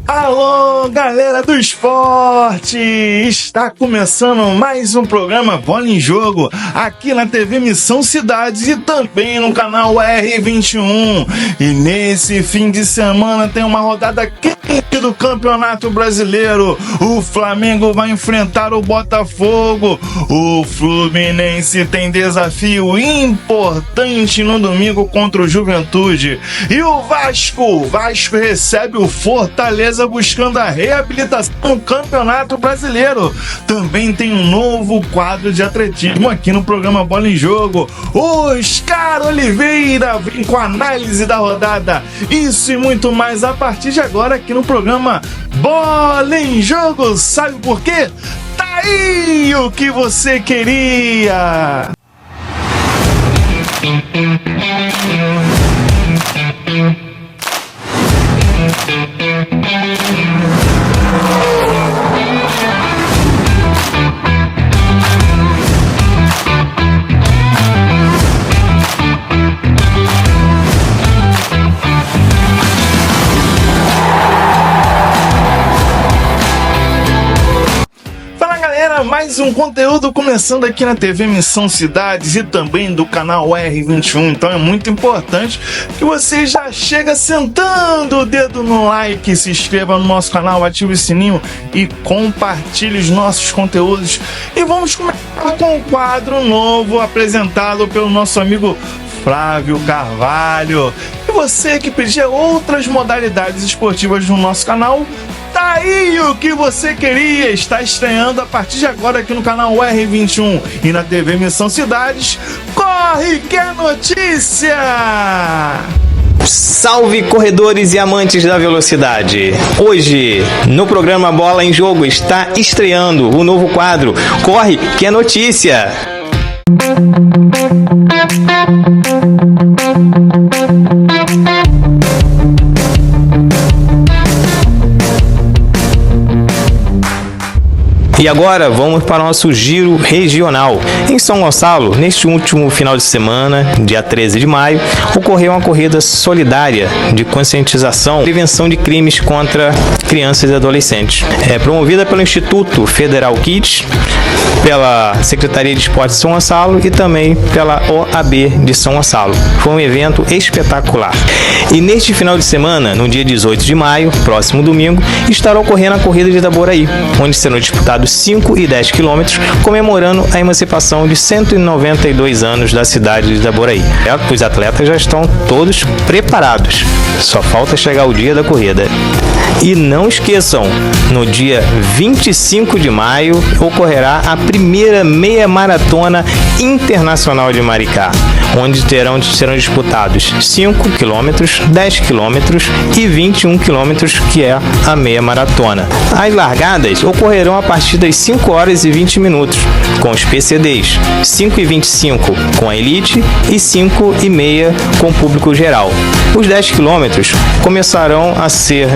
Alô, galera do esporte! Está começando mais um programa Bola em Jogo, aqui na TV Missão Cidades e também no canal R21. E nesse fim de semana tem uma rodada quente do Campeonato Brasileiro. O Flamengo vai enfrentar o Botafogo. O Fluminense tem desafio importante no domingo contra o Juventude. E o Vasco recebe o Fortaleza buscando a reabilitação no Campeonato Brasileiro. Também tem um novo quadro de atletismo aqui no programa Bola em Jogo. Oscar Oliveira vem com a análise da rodada. Isso e muito mais a partir de agora aqui no programa Bola em Jogo. Sabe por quê? Tá aí o que você queria! Mais um conteúdo começando aqui na TV Missão Cidades e também do canal R21. Então é muito importante que você já chega sentando o dedo no like, se inscreva no nosso canal, ative o sininho e compartilhe os nossos conteúdos. E vamos começar com um quadro novo apresentado pelo nosso amigo Flávio Carvalho. E você que pedia outras modalidades esportivas no nosso canal, tá aí o que você queria. Está estreando a partir de agora aqui no canal R21 e na TV Missão Cidades. Corre que é notícia! Salve corredores e amantes da velocidade! Hoje, no programa Bola em Jogo, está estreando o novo quadro Corre que é notícia! E agora vamos para o nosso giro regional. Em São Gonçalo, neste último final de semana, dia 13 de maio, ocorreu uma corrida solidária de conscientização e prevenção de crimes contra crianças e adolescentes. Promovida pelo Instituto Federal Kids, pela Secretaria de Esportes de São Gonçalo e também pela OAB de São Gonçalo. Foi um evento espetacular. E neste final de semana, no dia 18 de maio, próximo domingo, estará ocorrendo a corrida de Itaboraí, onde serão disputados 5 e 10 quilômetros, comemorando a emancipação de 192 anos da cidade de Itaboraí. Os atletas já estão todos preparados, só falta chegar o dia da corrida. E não esqueçam, no dia 25 de maio ocorrerá a primeira meia maratona internacional de Maricá, onde serão disputados 5 quilômetros, 10 quilômetros e 21 quilômetros, que é a meia maratona. As largadas ocorrerão a partir das 5 horas e 20 minutos, com os PCDs, 5 e 25 com a elite e 5 e meia com o público geral. Os 10 quilômetros começarão a ser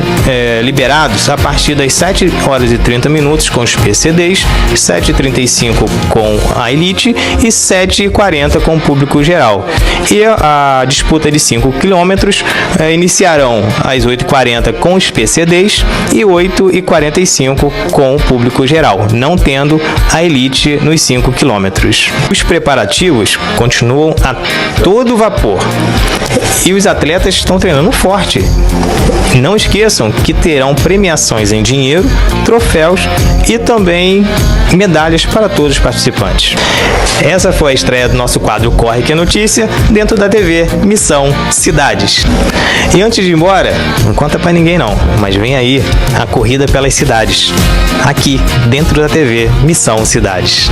liberados a partir das 7 horas e 30 minutos com os PCDs, 7h35 com a elite e 7h40 com o público geral. E a disputa de 5 quilômetros iniciarão às 8h40 com os PCDs e 8h45 com o público geral, não tendo a elite nos 5 quilômetros. Os preparativos continuam a todo vapor e os atletas estão treinando forte. Não esqueçam que terão premiações em dinheiro, troféus e também medalhas para todos os participantes. Essa foi a estreia do nosso quadro Corre que é Notícia dentro da TV Missão Cidades. E antes de ir embora, não conta pra ninguém não, mas vem aí a corrida pelas cidades, aqui dentro da TV Missão Cidades.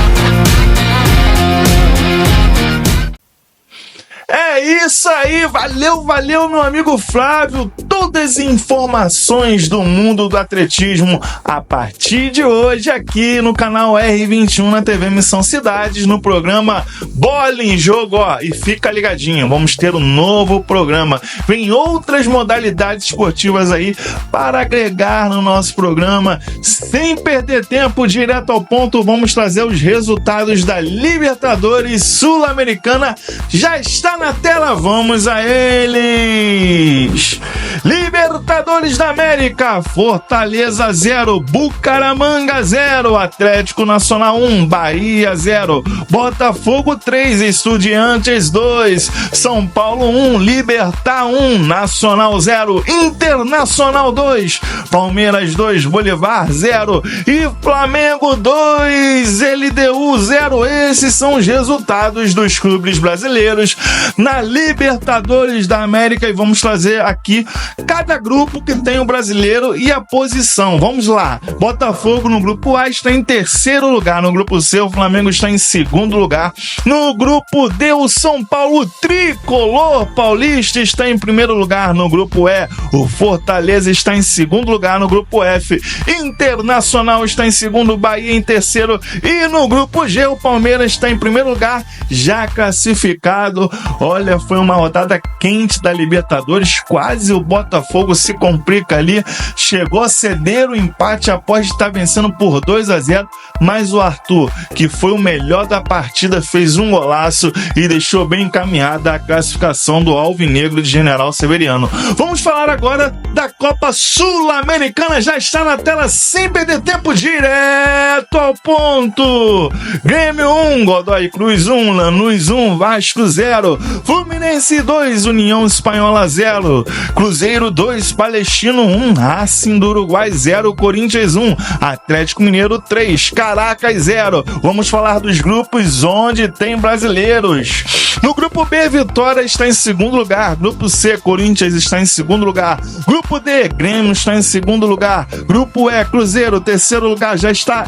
É isso aí, valeu meu amigo Flávio. Todas as informações do mundo do atletismo a partir de hoje aqui no canal R21 na TV Missão Cidades, no programa Bola em Jogo, e fica ligadinho, vamos ter um novo programa, vem outras modalidades esportivas aí para agregar no nosso programa. Sem perder tempo, direto ao ponto, vamos trazer os resultados da Libertadores Sul-Americana. Já está na tela ela, vamos a eles. Libertadores da América, Fortaleza 0, Bucaramanga 0, Atlético Nacional 1, Bahia 0, Botafogo 3, Estudiantes 2, São Paulo 1, Libertad 1, Nacional 0, Internacional 2, Palmeiras 2, Bolívar 0 e Flamengo 2, LDU 0. Esses são os resultados dos clubes brasileiros na Libertadores da América e vamos trazer aqui cada grupo que tem o brasileiro e a posição. Vamos lá. Botafogo no grupo A está em terceiro lugar. No grupo C, o Flamengo está em segundo lugar. No grupo D, o São Paulo Tricolor Paulista está em primeiro lugar. No grupo E, o Fortaleza está em segundo lugar. No grupo F, Internacional está em segundo, Bahia em terceiro. E no grupo G, o Palmeiras está em primeiro lugar, já classificado. Olha, foi uma rodada quente da Libertadores. Quase o Botafogo se complica ali. Chegou a ceder o empate após estar vencendo por 2-0. Mas o Arthur, que foi o melhor da partida, fez um golaço e deixou bem encaminhada a classificação do Alvinegro de General Severiano. Vamos falar agora da Copa Sul-Americana. Já está na tela, sem perder tempo, direto ao ponto. Grêmio 1, Godoy Cruz 1, Lanús 1, Vasco 0, Fluminense 2, União Espanhola 0, Cruzeiro 2, Palestino 1, Racing do Uruguai 0, Corinthians 1, Atlético Mineiro 3, Caracas 0. Vamos falar dos grupos onde tem brasileiros. No grupo B, Vitória está em segundo lugar. Grupo C, Corinthians está em segundo lugar. Grupo D, Grêmio está em segundo lugar. Grupo E, Cruzeiro, terceiro lugar, já está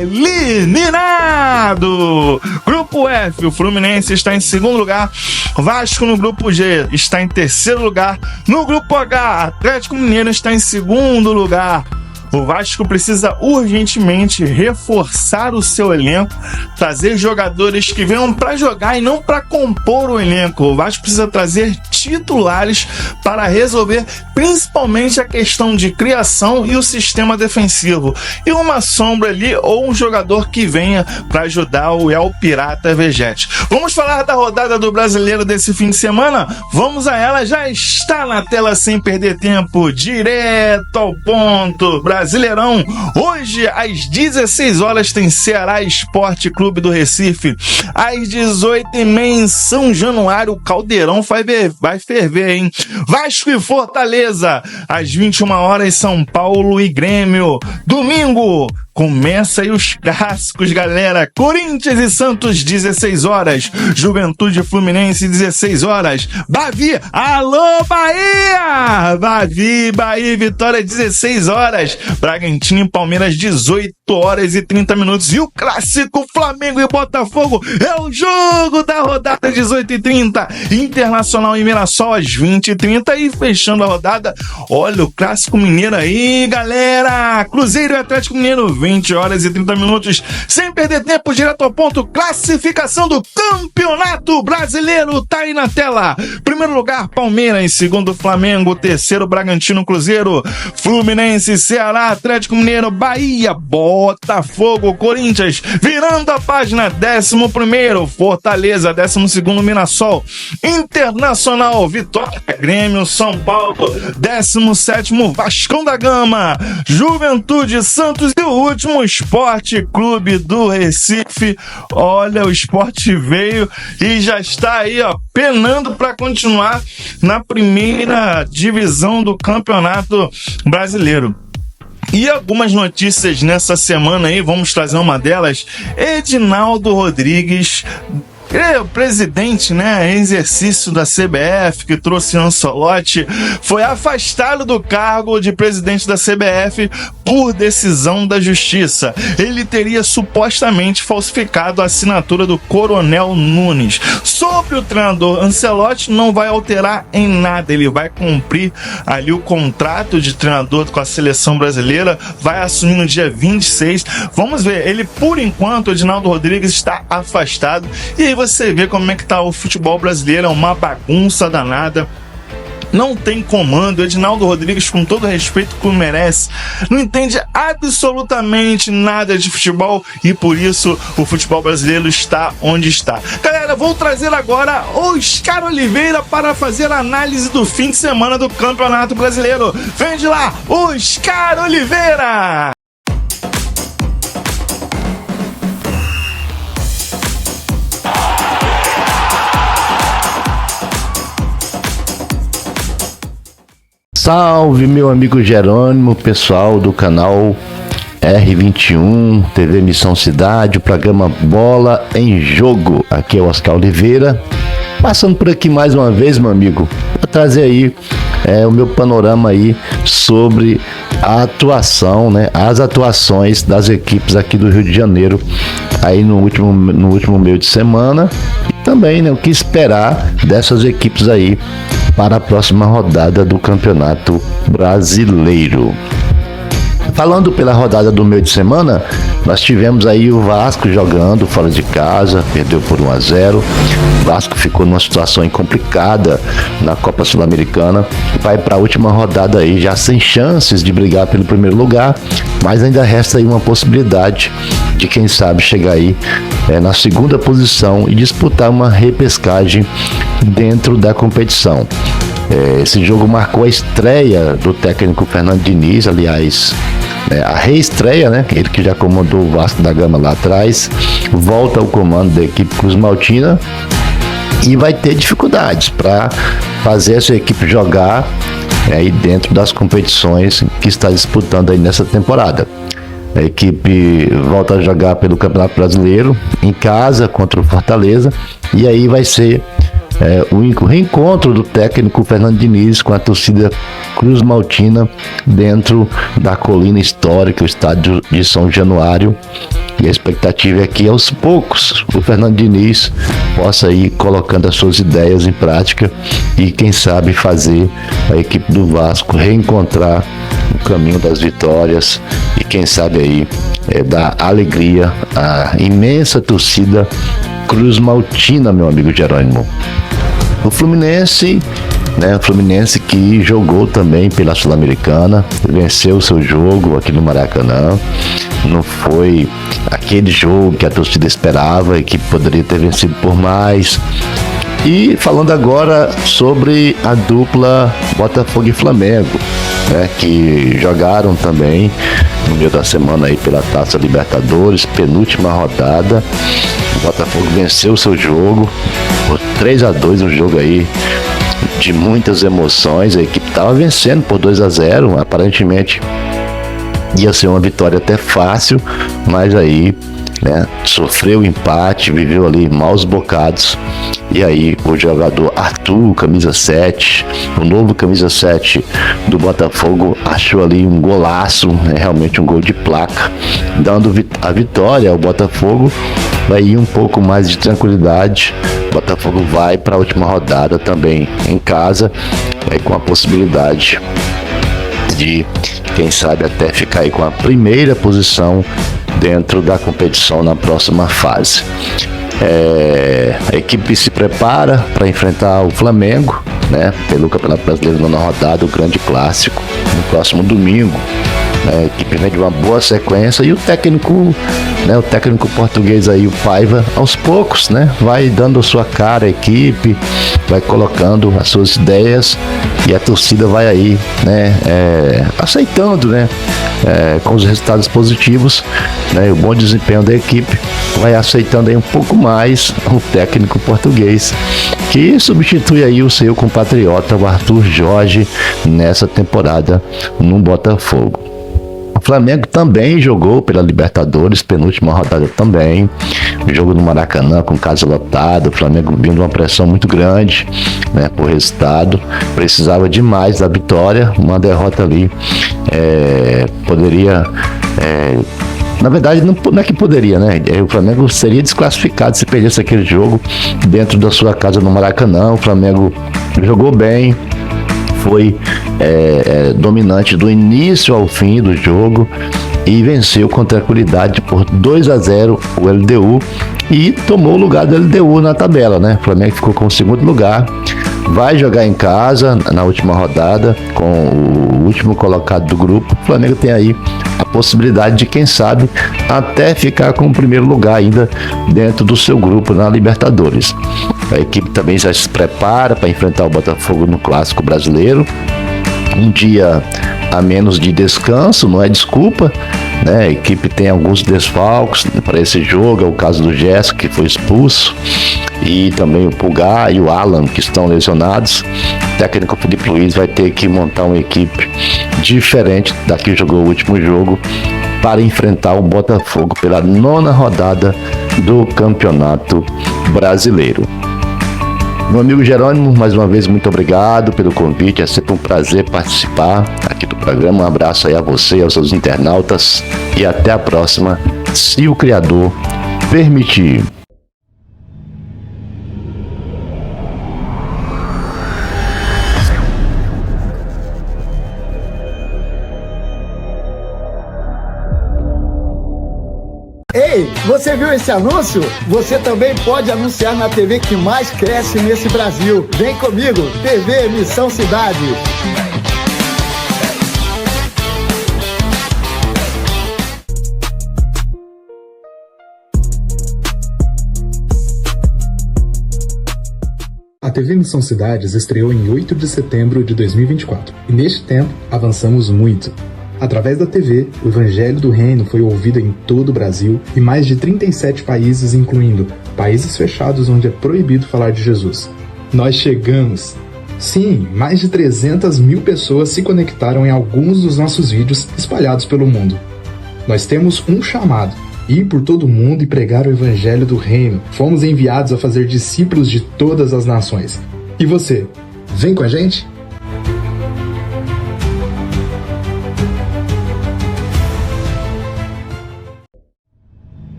eliminado. Grupo F, o Fluminense está em segundo lugar. Vasco no grupo G está em terceiro lugar. No grupo H, Atlético Mineiro está em segundo lugar. O Vasco precisa urgentemente reforçar o seu elenco, trazer jogadores que venham para jogar e não para compor o elenco. O Vasco precisa trazer titulares para resolver principalmente a questão de criação e o sistema defensivo. E uma sombra ali ou um jogador que venha para ajudar o El Pirata Vegete. Vamos falar da rodada do Brasileiro desse fim de semana? Vamos a ela, já está na tela sem perder tempo, direto ao ponto. Brasileirão, hoje às 16 horas tem Ceará Esporte Clube do Recife, às 18h30 em São Januário, o Caldeirão vai ferver, hein? Vasco e Fortaleza, às 21 horas São Paulo e Grêmio. Domingo, começa aí os clássicos, galera. Corinthians e Santos, 16 horas. Juventude e Fluminense, 16 horas. Bavi, alô Bahia! Bavi, Bahia e Vitória, 16 horas. Bragantino e Palmeiras, 18 horas e 30 minutos. E o clássico Flamengo e Botafogo é o jogo da rodada, 18h30. Internacional e Mirassol, às 20h30. E fechando a rodada, olha o clássico mineiro aí, galera. Cruzeiro e Atlético Mineiro, 20 horas e 30 minutos. Sem perder tempo, direto ao ponto, classificação do Campeonato Brasileiro tá aí na tela. Primeiro lugar, Palmeiras. Em segundo, Flamengo. Terceiro, Bragantino, Cruzeiro. Fluminense, Ceará, Atlético Mineiro, Bahia, Botafogo, Corinthians. Virando a página, 11º, Fortaleza. 12º, Mirassol. Internacional, Vitória, Grêmio, São Paulo. 17º, Vascão da Gama. Juventude, Santos e o último, Esporte Clube do Recife. Olha, o Esporte veio e já está aí, ó, penando para continuar na primeira divisão do Campeonato Brasileiro. E algumas notícias nessa semana aí, vamos trazer uma delas. Edinaldo Rodrigues, o presidente, né, em exercício da CBF, que trouxe Ancelotti, foi afastado do cargo de presidente da CBF por decisão da Justiça. Ele teria supostamente falsificado a assinatura do Coronel Nunes. Sobre o treinador, Ancelotti não vai alterar em nada, ele vai cumprir ali o contrato de treinador com a seleção brasileira, vai assumir no dia 26. Vamos ver, ele por enquanto, o Edinaldo Rodrigues está afastado, e aí você vê como é que tá o futebol brasileiro, é uma bagunça danada. não tem comando. Edinaldo Rodrigues, com todo respeito que o merece, não entende absolutamente nada de futebol e por isso o futebol brasileiro está onde está. Galera, vou trazer agora Oscar Oliveira para fazer a análise do fim de semana do Campeonato Brasileiro. Vem de lá, Oscar Oliveira! Salve, meu amigo Jerônimo, pessoal do canal R21, TV Missão Cidade, o programa Bola em Jogo. Aqui é o Oscar Oliveira, passando por aqui mais uma vez, meu amigo, para trazer aí o meu panorama aí sobre a atuação, né, as atuações das equipes aqui do Rio de Janeiro aí no último meio de semana e também, né, o que esperar dessas equipes aí para a próxima rodada do Campeonato Brasileiro. Falando pela rodada do meio de semana, nós tivemos aí o Vasco jogando fora de casa, perdeu por 1-0. O Vasco ficou numa situação complicada na Copa Sul-Americana, vai para a última rodada aí já sem chances de brigar pelo primeiro lugar, mas ainda resta aí uma possibilidade de quem sabe chegar aí na segunda posição e disputar uma repescagem dentro da competição. Esse jogo marcou a estreia do técnico Fernando Diniz, aliás, a reestreia, né? Ele que já comandou o Vasco da Gama lá atrás, volta ao comando da equipe Cruz Maltina e vai ter dificuldades para fazer essa equipe jogar aí dentro das competições que está disputando aí nessa temporada. A equipe volta a jogar pelo Campeonato Brasileiro em casa contra o Fortaleza e aí vai ser o reencontro do técnico Fernando Diniz com a torcida Cruz Maltina dentro da colina histórica, o estádio de São Januário. E a expectativa é que aos poucos o Fernando Diniz possa ir colocando as suas ideias em prática e quem sabe fazer a equipe do Vasco reencontrar o caminho das vitórias e quem sabe aí dar alegria à imensa torcida Cruz Maltina, meu amigo Jerônimo. O Fluminense, o Fluminense que jogou também pela Sul-Americana, venceu o seu jogo aqui no Maracanã. Não foi aquele jogo que a torcida esperava e que poderia ter vencido por mais. E falando agora sobre a dupla Botafogo e Flamengo, que jogaram também no meio da semana aí pela Taça Libertadores, penúltima rodada. O Botafogo venceu o seu jogo por 3-2, um jogo aí de muitas emoções. A equipe estava vencendo por 2-0, aparentemente ia ser uma vitória até fácil, mas aí sofreu o empate, viveu ali maus bocados. E aí o jogador Arthur, camisa 7, o novo camisa 7 do Botafogo, achou ali um golaço, realmente um gol de placa, dando a vitória ao Botafogo. Vai ir um pouco mais de tranquilidade. O Botafogo vai para a última rodada também em casa, com a possibilidade de, quem sabe, até ficar aí com a primeira posição dentro da competição na próxima fase. A equipe se prepara para enfrentar o Flamengo, pelo Campeonato Brasileiro na rodada, o grande clássico, no próximo domingo. A equipe vem de uma boa sequência e o técnico português aí, o Paiva, aos poucos, vai dando a sua cara à equipe, vai colocando as suas ideias e a torcida vai aí, aceitando, com os resultados positivos, o bom desempenho da equipe, vai aceitando aí um pouco mais o técnico português, que substitui aí o seu compatriota, o Arthur Jorge, nessa temporada no Botafogo. O Flamengo também jogou pela Libertadores, penúltima rodada também, jogo no Maracanã com casa lotada. O Flamengo vindo uma pressão muito grande, por resultado, precisava demais da vitória. Uma derrota ali poderia, na verdade não é que poderia, o Flamengo seria desclassificado se perdesse aquele jogo dentro da sua casa no Maracanã. O Flamengo jogou bem, foi dominante do início ao fim do jogo e venceu com tranquilidade por 2-0 o LDU e tomou o lugar do LDU na tabela, O Flamengo ficou com o segundo lugar, vai jogar em casa na última rodada com o último colocado do grupo. O Flamengo tem aí a possibilidade de, quem sabe, até ficar com o primeiro lugar ainda dentro do seu grupo na Libertadores. A equipe também já se prepara para enfrentar o Botafogo no Clássico Brasileiro. Um dia a menos de descanso, não é desculpa, né? A equipe tem alguns desfalques para esse jogo, é o caso do Gerson, que foi expulso, e também o Pulgar e o Alan, que estão lesionados. O técnico Felipe Luiz vai ter que montar uma equipe diferente da que jogou o último jogo para enfrentar o Botafogo pela 9ª rodada do Campeonato Brasileiro. Meu amigo Jerônimo, mais uma vez, muito obrigado pelo convite. É sempre um prazer participar aqui do programa. Um abraço aí a você e aos seus internautas. E até a próxima, se o Criador permitir. Ei, você viu esse anúncio? Você também pode anunciar na TV que mais cresce nesse Brasil. Vem comigo, TV Missão Cidade. A TV Missão Cidades estreou em 8 de setembro de 2024 e neste tempo avançamos muito. Através da TV, o Evangelho do Reino foi ouvido em todo o Brasil e mais de 37 países, incluindo países fechados onde é proibido falar de Jesus. Nós chegamos! Sim, mais de 300 mil pessoas se conectaram em alguns dos nossos vídeos espalhados pelo mundo. Nós temos um chamado: ir por todo o mundo e pregar o Evangelho do Reino. Fomos enviados a fazer discípulos de todas as nações. E você, vem com a gente?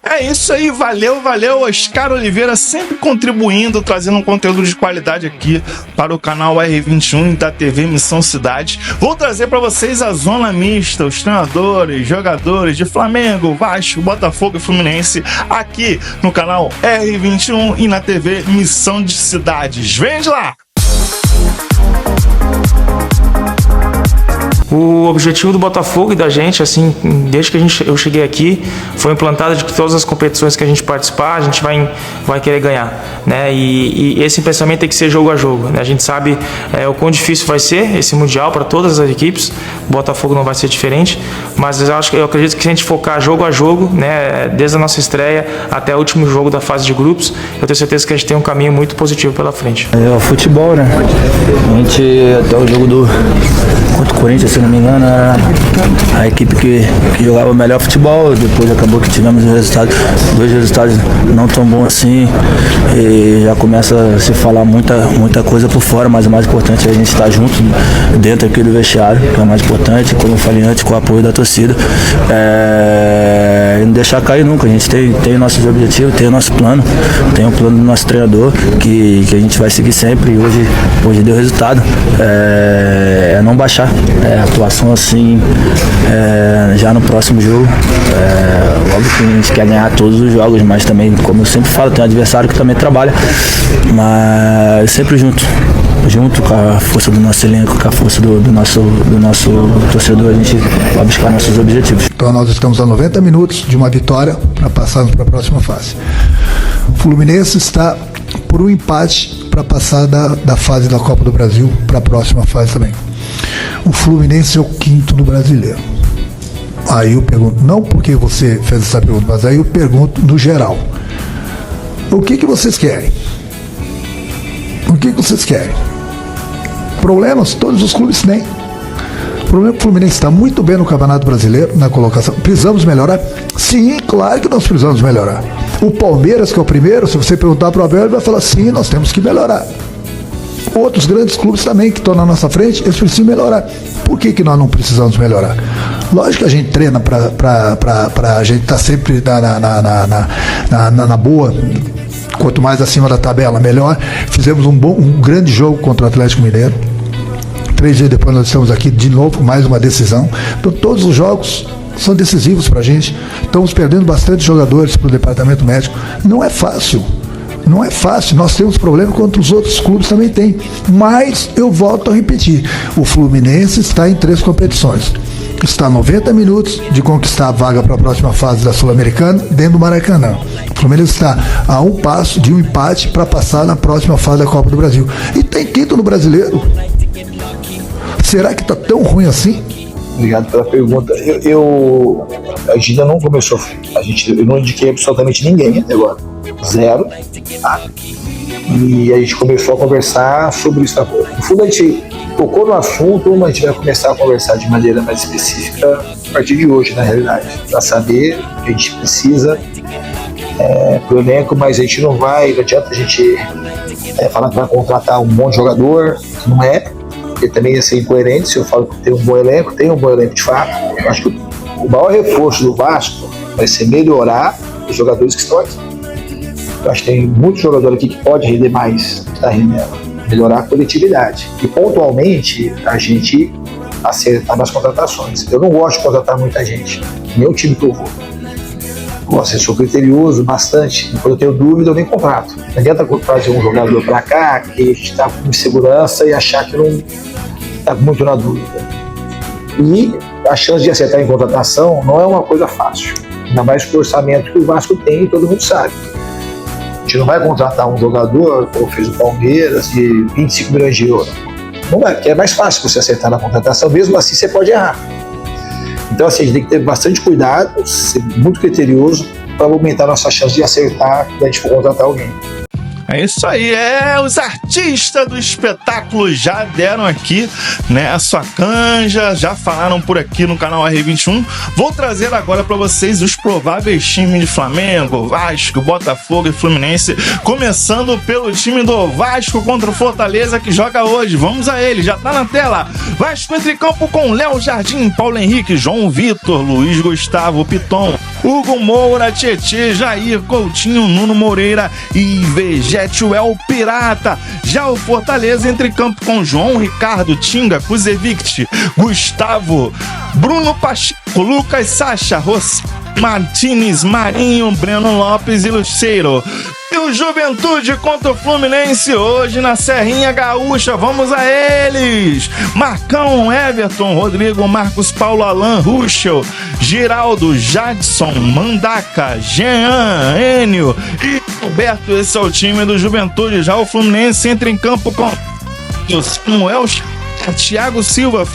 É isso aí, valeu, Oscar Oliveira sempre contribuindo, trazendo um conteúdo de qualidade aqui para o canal R21 da TV Missão Cidade. Vou trazer para vocês a zona mista, os treinadores, jogadores de Flamengo, Vasco, Botafogo e Fluminense aqui no canal R21 e na TV Missão de Cidades. Vem de lá! O objetivo do Botafogo e da gente, assim, desde que eu cheguei aqui, foi implantado de que todas as competições que a gente participar, a gente vai querer ganhar, né? E esse pensamento tem que ser jogo a jogo, né? A gente sabe o quão difícil vai ser esse Mundial para todas as equipes. O Botafogo não vai ser diferente, mas eu acredito que se a gente focar jogo a jogo, né, desde a nossa estreia até o último jogo da fase de grupos, eu tenho certeza que a gente tem um caminho muito positivo pela frente. É o futebol, né? A gente, até o jogo contra o Corinthians, se não me engano, era a equipe que jogava melhor futebol. Depois acabou que tivemos dois resultados não tão bons assim, e já começa a se falar muita coisa por fora, mas o mais importante é a gente estar junto dentro aqui do vestiário, que é o mais importante, como eu falei antes, com o apoio da torcida, e não deixar cair nunca. A gente tem nossos objetivos, tem o nosso plano, tem o plano do nosso treinador, que a gente vai seguir sempre, e hoje deu resultado. É não baixar a atuação assim, já no próximo jogo. Óbvio que a gente quer ganhar todos os jogos, mas também, como eu sempre falo, tem um adversário que também trabalha, mas sempre junto com a força do nosso elenco, com a força do nosso torcedor, a gente vai buscar nossos objetivos. Então nós estamos a 90 minutos de uma vitória para passarmos para a próxima fase. O Fluminense está por um empate para passar da fase da Copa do Brasil para a próxima fase também. O Fluminense é o 5º do Brasileiro. Aí eu pergunto, não porque você fez essa pergunta, mas aí eu pergunto no geral. O que vocês querem? O que vocês querem? Problemas todos os clubes têm. O problema é que o Fluminense está muito bem no Campeonato Brasileiro, na colocação. Precisamos melhorar? Sim, claro que nós precisamos melhorar. O Palmeiras, que é o primeiro, se você perguntar para o Abel, ele vai falar, sim, nós temos que melhorar. Outros grandes clubes também que estão na nossa frente, eles precisam melhorar. Por que nós não precisamos melhorar? Lógico que a gente treina para a gente estar sempre na boa. Quanto mais acima da tabela, melhor. Fizemos um grande jogo contra o Atlético Mineiro. 3 dias depois nós estamos aqui de novo com mais uma decisão. Então todos os jogos são decisivos para a gente. Estamos perdendo bastante jogadores para o departamento médico. Não é fácil. Não é fácil, nós temos problema quanto os outros clubes também têm. Mas eu volto a repetir, o Fluminense está em 3 competições. Está a 90 minutos de conquistar a vaga para a próxima fase da Sul-Americana dentro do Maracanã. O Fluminense está a um passo de um empate para passar na próxima fase da Copa do Brasil. E tem título no Brasileiro. Será que está tão ruim assim? Obrigado pela pergunta. A gente ainda não começou. Eu não indiquei absolutamente ninguém até agora. 0. Tá? E a gente começou a conversar sobre isso. No fundo, a gente tocou no assunto, mas a gente vai começar a conversar de maneira mais específica a partir de hoje, na realidade, para saber o que a gente precisa pro elenco, mas a gente não adianta a gente falar que vai contratar um monte de jogador, não é, porque também ia ser incoerente se eu falo que tem um bom elenco de fato. Eu acho que o maior reforço do Vasco vai ser melhorar os jogadores que estão aqui. Eu acho que tem muitos jogadores aqui que pode render mais do que está rendendo, melhorar a coletividade e pontualmente a gente acertar nas contratações. Eu não gosto de contratar muita gente, nem o time que eu vou. Eu sou criterioso bastante, quando eu tenho dúvida eu nem contrato. Não adianta trazer um jogador para cá que a gente está com insegurança e achar que não está muito na dúvida. E a chance de acertar em contratação não é uma coisa fácil, ainda mais com o orçamento que o Vasco tem e todo mundo sabe. A gente não vai contratar um jogador, como fez o Palmeiras, de 25 milhões de euros. Não é, porque é mais fácil você acertar na contratação, mesmo assim você pode errar. Então assim, a gente tem que ter bastante cuidado, ser muito criterioso para aumentar a nossa chance de acertar quando a gente for contratar alguém. É isso aí, os artistas do espetáculo já deram aqui, né, a sua canja, já falaram por aqui no canal R21. Vou trazer agora para vocês os prováveis times de Flamengo, Vasco, Botafogo e Fluminense, começando pelo time do Vasco contra o Fortaleza que joga hoje. Vamos a ele, já tá na tela. Vasco entra em campo com Léo Jardim, Paulo Henrique, João Vitor, Luiz Gustavo, Piton, Hugo Moura, Tietê, Jair, Coutinho, Nuno Moreira e Vegetal El Pirata. Já o Fortaleza entra em campo com João Ricardo, Tinga, Kuzevic, Gustavo, Bruno Pacheco, Lucas Sacha, Ros Martínez, Marinho, Breno Lopes e Luceiro. E o Juventude contra o Fluminense hoje na Serrinha Gaúcha. Vamos a eles! Marcão, Everton, Rodrigo, Marcos Paulo, Alan, Ruschel, Giraldo, Jadson, Mandaca, Jean, Enio e Roberto. Esse é o time do Juventude. Já o Fluminense entra em campo com Samuel, Thiago Silva,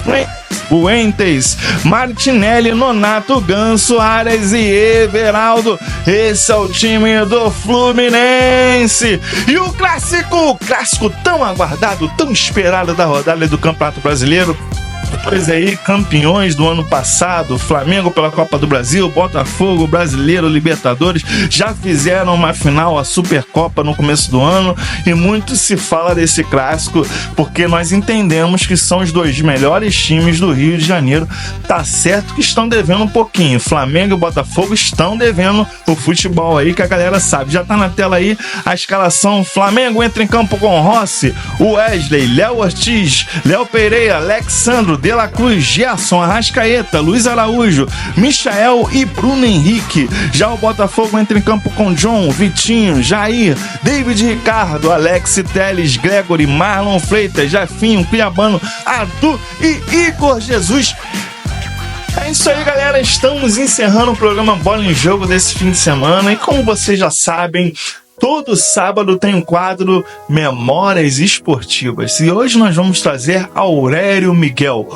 Fuentes, Martinelli, Nonato, Ganso, Arias e Everaldo. Esse é o time do Fluminense. E o clássico tão aguardado, tão esperado da rodada do Campeonato Brasileiro. Pois aí, campeões do ano passado, Flamengo pela Copa do Brasil, Botafogo, Brasileiro, Libertadores, já fizeram uma final, a Supercopa no começo do ano, e muito se fala desse clássico, porque nós entendemos que são os 2 melhores times do Rio de Janeiro. Tá certo que estão devendo um pouquinho, Flamengo e Botafogo estão devendo o futebol aí, que a galera sabe. Já tá na tela aí a escalação. Flamengo entra em campo com Rossi, Wesley, Léo Ortiz, Léo Pereira, Alexandro, De La Cruz, Gerson, Arrascaeta, Luiz Araújo, Michael e Bruno Henrique. Já o Botafogo entra em campo com John, Vitinho, Jair, David Ricardo, Alex Teles, Gregory, Marlon Freitas, Jafinho, Cuiabano, Arthur e Igor Jesus. É isso aí, galera, estamos encerrando o programa Bola em Jogo desse fim de semana e como vocês já sabem, todo sábado tem um quadro Memórias Esportivas e hoje nós vamos trazer Aurélio Miguel,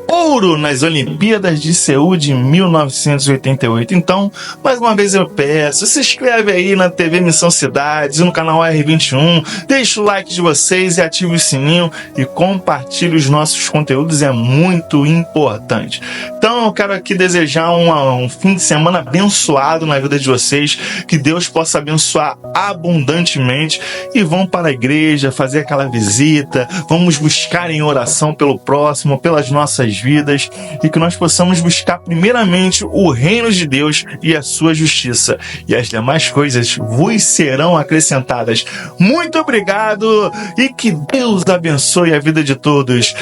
ouro nas Olimpíadas de Seul de 1988. Então, mais uma vez eu peço, se inscreve aí na TV Missão Cidades e no canal R21, deixa o like de vocês e ative o sininho e compartilhe os nossos conteúdos, é muito importante. Então eu quero aqui desejar um fim de semana abençoado na vida de vocês, que Deus possa abençoar abundantemente e vão para a igreja fazer aquela visita, vamos buscar em oração pelo próximo, pelas nossas vidas e que nós possamos buscar primeiramente o reino de Deus e a sua justiça e as demais coisas vos serão acrescentadas. Muito obrigado e que Deus abençoe a vida de todos.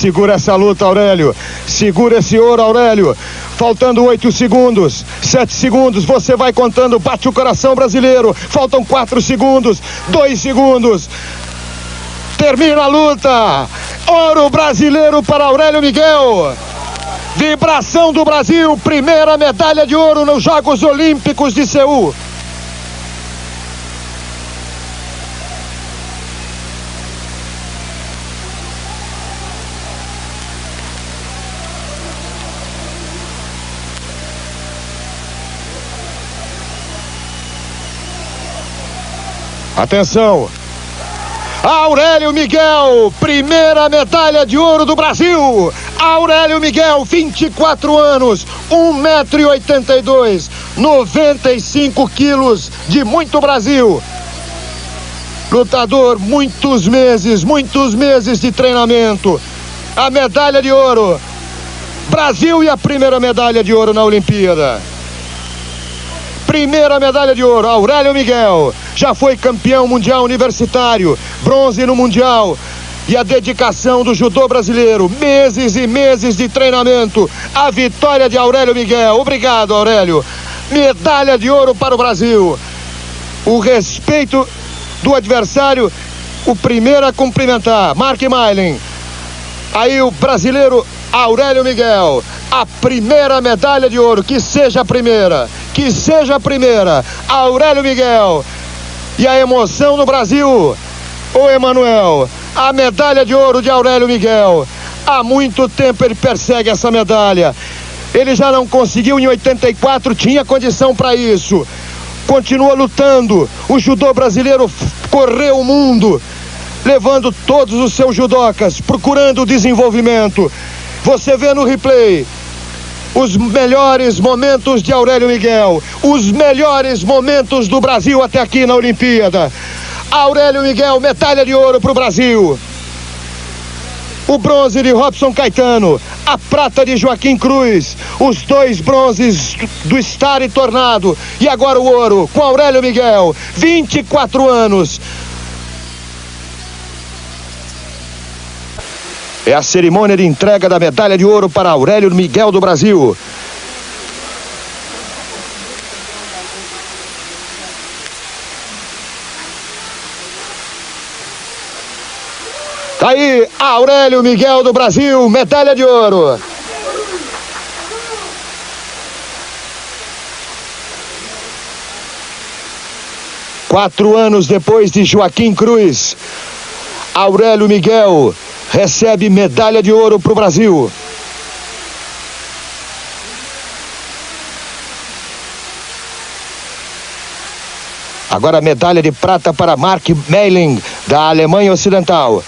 Segura essa luta, Aurélio. Segura esse ouro, Aurélio. Faltando 8 segundos, 7 segundos, você vai contando, bate o coração brasileiro. Faltam 4 segundos, 2 segundos. Termina a luta. Ouro brasileiro para Aurélio Miguel. Vibração do Brasil, primeira medalha de ouro nos Jogos Olímpicos de Seul. Atenção, Aurélio Miguel, primeira medalha de ouro do Brasil. Aurélio Miguel, 24 anos, 1,82 m, 95 quilos de muito Brasil. Lutador, muitos meses de treinamento. A medalha de ouro, Brasil, e a primeira medalha de ouro na Olimpíada. Primeira medalha de ouro, Aurélio Miguel. Já foi campeão mundial universitário, bronze no mundial. E a dedicação do judô brasileiro, meses e meses de treinamento. A vitória de Aurélio Miguel. Obrigado, Aurélio. Medalha de ouro para o Brasil. O respeito do adversário, o primeiro a cumprimentar, Mark Meilen. Aí o brasileiro Aurélio Miguel, a primeira medalha de ouro, que seja a primeira, Aurélio Miguel. E a emoção no Brasil, ô Emanuel, a medalha de ouro de Aurélio Miguel. Há muito tempo ele persegue essa medalha. Ele já não conseguiu em 84, tinha condição para isso. Continua lutando. O judô brasileiro correu o mundo, levando todos os seus judocas, procurando o desenvolvimento. Você vê no replay os melhores momentos de Aurélio Miguel, os melhores momentos do Brasil até aqui na Olimpíada. Aurélio Miguel, medalha de ouro para o Brasil. O bronze de Robson Caetano, a prata de Joaquim Cruz, os 2 bronzes do Star e Tornado, e agora o ouro com Aurélio Miguel, 24 anos. É a cerimônia de entrega da medalha de ouro para Aurélio Miguel do Brasil. Tá aí, Aurélio Miguel do Brasil, medalha de ouro. Quatro anos depois de Joaquim Cruz, Aurélio Miguel recebe medalha de ouro para o Brasil. Agora medalha de prata para Mark Meilen, da Alemanha Ocidental.